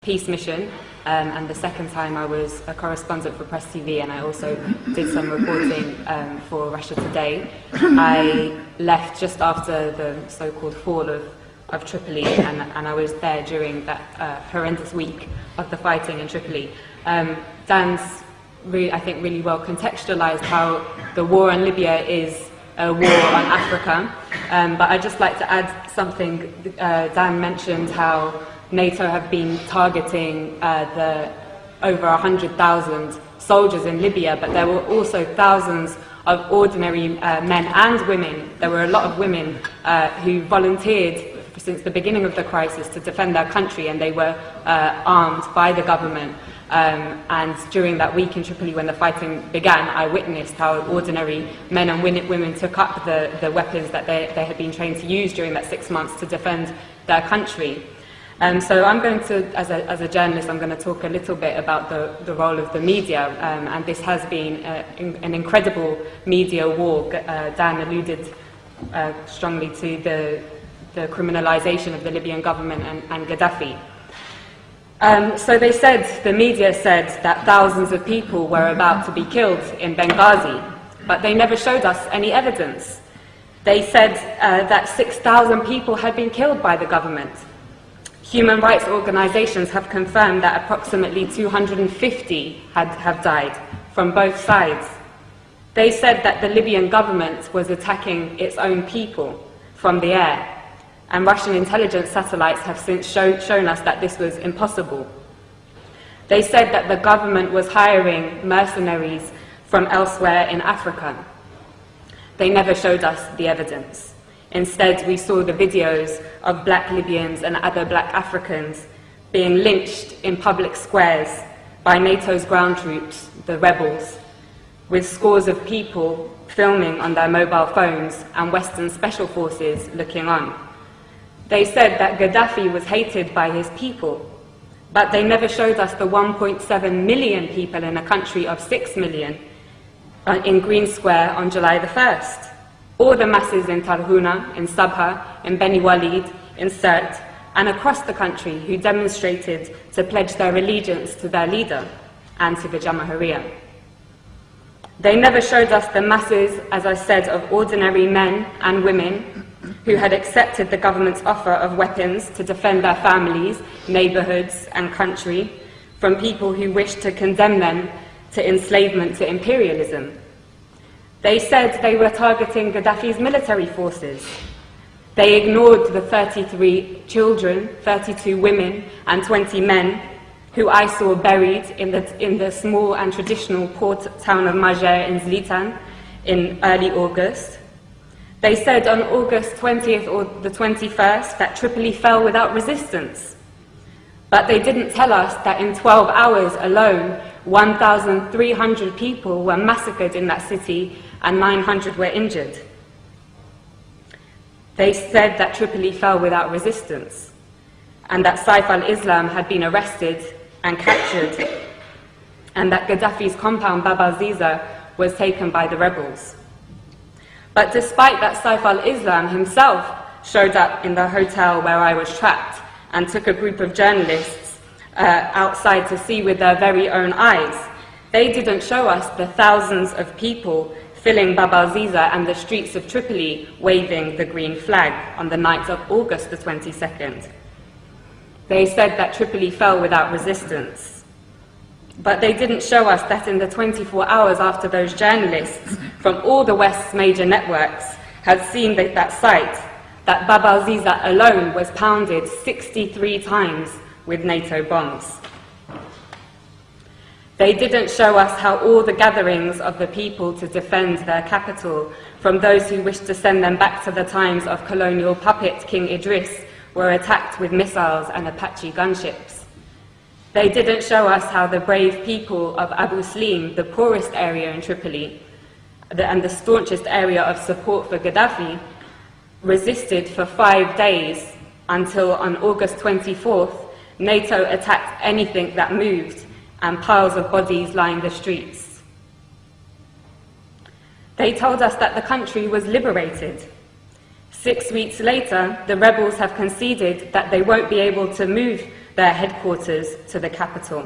peace mission, and the second time I was a correspondent for Press TV, and I also did some reporting for Russia Today. I left just after the so-called fall of Tripoli, and I was there during that horrendous week of the fighting in Tripoli. Dan's, I think, really well contextualized how the war in Libya is a war on Africa, but I'd just like to add something. Dan mentioned how NATO have been targeting the over 100,000 soldiers in Libya, but there were also thousands of ordinary men and women. There were a lot of women who volunteered since the beginning of the crisis to defend their country, and they were armed by the government. And during that week in Tripoli when the fighting began, I witnessed how ordinary men and women took up the weapons that they had been trained to use during that 6 months to defend their country. So I'm going to, as a journalist, I'm going to talk a little bit about the role of the media, and this has been an incredible media war. Dan alluded strongly to the criminalization of the Libyan government and Gaddafi. So the media said that thousands of people were about to be killed in Benghazi, but they never showed us any evidence. They said that 6,000 people had been killed by the government. Human rights organizations have confirmed that approximately 250 have died from both sides. They said that the Libyan government was attacking its own people from the air, and Russian intelligence satellites have since shown us that this was impossible. They said that the government was hiring mercenaries from elsewhere in Africa. They never showed us the evidence. Instead, we saw the videos of black Libyans and other black Africans being lynched in public squares by NATO's ground troops, the rebels, with scores of people filming on their mobile phones and Western special forces looking on. They said that Gaddafi was hated by his people, but they never showed us the 1.7 million people in a country of 6 million in Green Square on July the 1st, or the masses in Tarhuna, in Sabha, in Beni Walid, in Sirte, and across the country who demonstrated to pledge their allegiance to their leader and to the Jamahiriya. They never showed us the masses, as I said, of ordinary men and women who had accepted the government's offer of weapons to defend their families, neighborhoods, and country from people who wished to condemn them to enslavement, to imperialism. They said they were targeting Gaddafi's military forces. They ignored the 33 children, 32 women, and 20 men who I saw buried in the small and traditional port town of Majer in Zlitan in early August. They said on August 20th or the 21st that Tripoli fell without resistance. But they didn't tell us that in 12 hours alone, 1,300 people were massacred in that city and 900 were injured. They said that Tripoli fell without resistance and that Saif al-Islam had been arrested and captured and that Gaddafi's compound Bab al-Ziza was taken by the rebels. But despite that, Saif al-Islam himself showed up in the hotel where I was trapped and took a group of journalists outside to see with their very own eyes. They didn't show us the thousands of people filling Bab al-Ziza and the streets of Tripoli waving the green flag on the night of August the 22nd. They said that Tripoli fell without resistance. But they didn't show us that in the 24 hours after those journalists from all the West's major networks had seen that site, that Bab al-Ziza alone was pounded 63 times with NATO bombs. They didn't show us how all the gatherings of the people to defend their capital, from those who wished to send them back to the times of colonial puppet King Idris, were attacked with missiles and Apache gunships. They didn't show us how the brave people of Abu Slim, the poorest area in Tripoli, and the staunchest area of support for Gaddafi, resisted for 5 days until on August 24th, NATO attacked anything that moved and piles of bodies lined the streets. They told us that the country was liberated. 6 weeks later, the rebels have conceded that they won't be able to move their headquarters to the capital.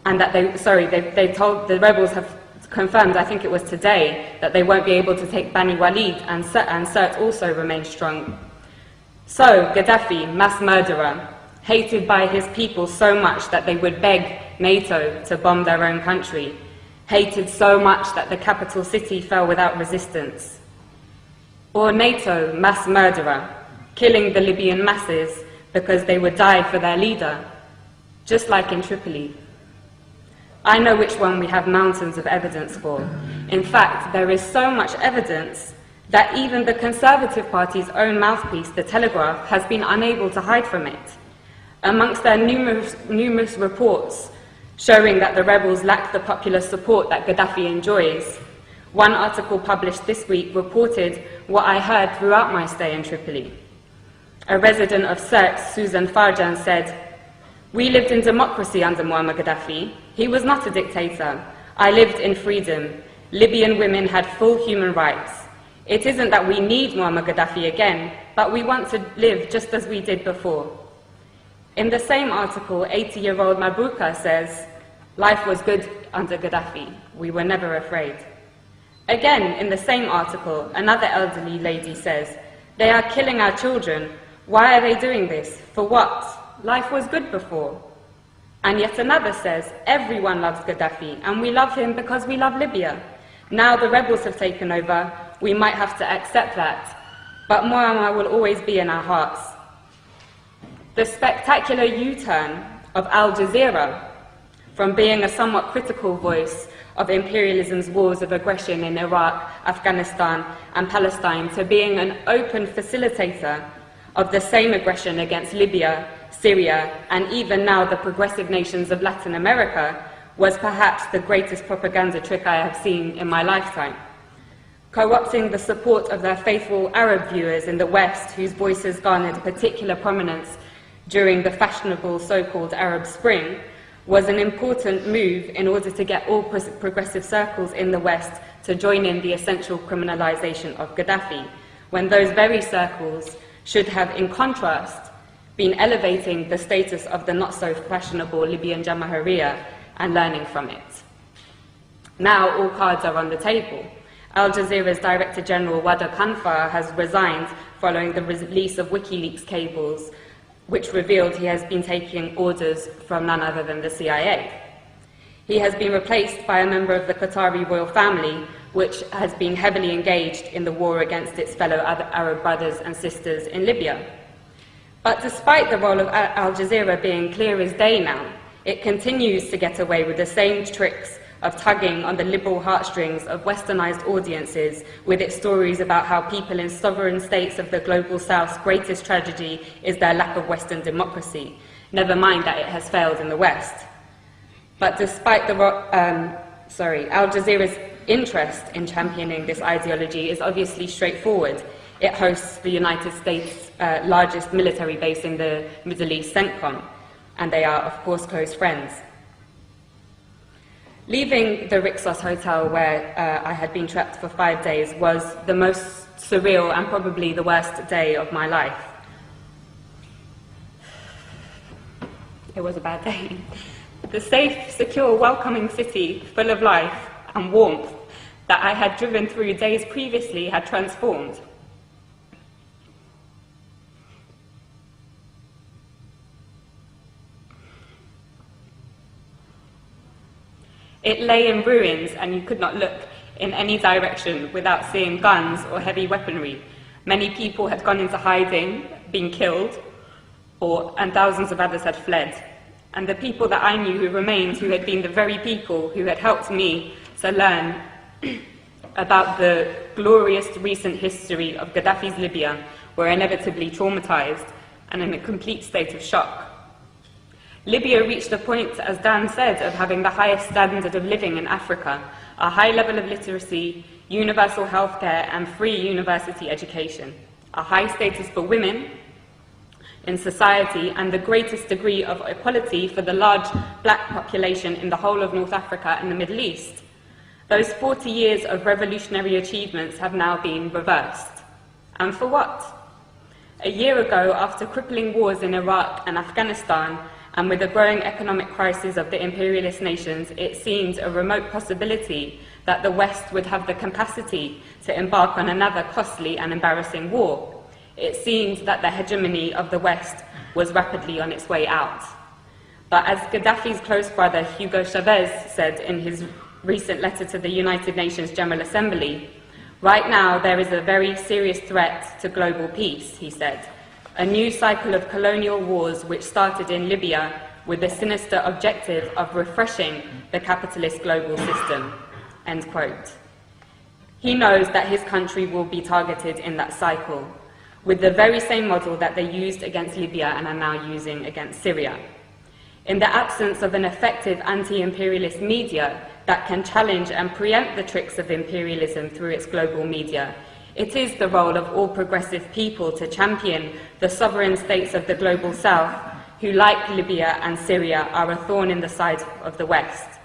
And that they told, the rebels have confirmed, I think it was today, that they won't be able to take Bani Walid, and Sirte also remains strong. So, Gaddafi, mass murderer, hated by his people so much that they would beg NATO to bomb their own country, hated so much that the capital city fell without resistance. Or NATO, mass murderer, killing the Libyan masses because they would die for their leader, just like in Tripoli. I know which one we have mountains of evidence for. In fact, there is so much evidence that even the Conservative Party's own mouthpiece, The Telegraph, has been unable to hide from it. Amongst their numerous reports showing that the rebels lack the popular support that Gaddafi enjoys, one article published this week reported what I heard throughout my stay in Tripoli. A resident of Sirte, Susan Farjan, said, "We lived in democracy under Muammar Gaddafi. He was not a dictator. I lived in freedom. Libyan women had full human rights. It isn't that we need Muammar Gaddafi again, but we want to live just as we did before." In the same article, 80-year-old Mabruka says, "Life was good under Gaddafi. We were never afraid." Again, in the same article, another elderly lady says, "They are killing our children. Why are they doing this? For what? Life was good before." And yet another says, "Everyone loves Gaddafi, and we love him because we love Libya. Now the rebels have taken over, we might have to accept that, but Muammar will always be in our hearts." The spectacular U-turn of Al Jazeera, from being a somewhat critical voice of imperialism's wars of aggression in Iraq, Afghanistan, and Palestine, to being an open facilitator of the same aggression against Libya, Syria, and even now the progressive nations of Latin America, was perhaps the greatest propaganda trick I have seen in my lifetime. Co-opting the support of their faithful Arab viewers in the West, whose voices garnered particular prominence during the fashionable so-called Arab Spring, was an important move in order to get all progressive circles in the West to join in the essential criminalization of Gaddafi, when those very circles should have, in contrast, been elevating the status of the not-so-fashionable Libyan Jamahiriya and learning from it. Now all cards are on the table. Al Jazeera's Director General Wada Kanfar has resigned following the release of WikiLeaks cables, which revealed he has been taking orders from none other than the CIA. He has been replaced by a member of the Qatari royal family, which has been heavily engaged in the war against its fellow Arab brothers and sisters in Libya. But despite the role of Al Jazeera being clear as day now, it continues to get away with the same tricks of tugging on the liberal heartstrings of westernized audiences with its stories about how people in sovereign states of the global south's greatest tragedy is their lack of Western democracy, never mind that it has failed in the West. But despite Al Jazeera's interest in championing this ideology is obviously straightforward. It hosts the United States' largest military base in the Middle East, CENTCOM, and they are, of course, close friends. Leaving the Rixos Hotel, where I had been trapped for 5 days, was the most surreal and probably the worst day of my life. It was a bad day. The safe, secure, welcoming city, full of life and warmth that I had driven through days previously had transformed. It lay in ruins, and you could not look in any direction without seeing guns or heavy weaponry. Many people had gone into hiding, been killed, and thousands of others had fled. And the people that I knew who remained, who had been the very people who had helped me to learn about the glorious recent history of Gaddafi's Libya, were inevitably traumatized and in a complete state of shock. Libya reached a point, as Dan said, of having the highest standard of living in Africa, a high level of literacy, universal healthcare, and free university education, a high status for women in society, and the greatest degree of equality for the large black population in the whole of North Africa and the Middle East. Those 40 years of revolutionary achievements have now been reversed. And for what? A year ago, after crippling wars in Iraq and Afghanistan, and with the growing economic crisis of the imperialist nations, it seemed a remote possibility that the West would have the capacity to embark on another costly and embarrassing war. It seemed that the hegemony of the West was rapidly on its way out. But as Gaddafi's close brother Hugo Chavez said in his recent letter to the United Nations General Assembly, right now there is a very serious threat to global peace, he said. A new cycle of colonial wars which started in Libya with the sinister objective of refreshing the capitalist global system, end quote. He knows that his country will be targeted in that cycle, with the very same model that they used against Libya and are now using against Syria. In the absence of an effective anti-imperialist media that can challenge and preempt the tricks of imperialism through its global media, it is the role of all progressive people to champion the sovereign states of the global south, who, like Libya and Syria, are a thorn in the side of the West.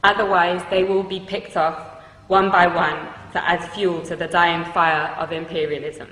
Otherwise, they will be picked off one by one to add fuel to the dying fire of imperialism.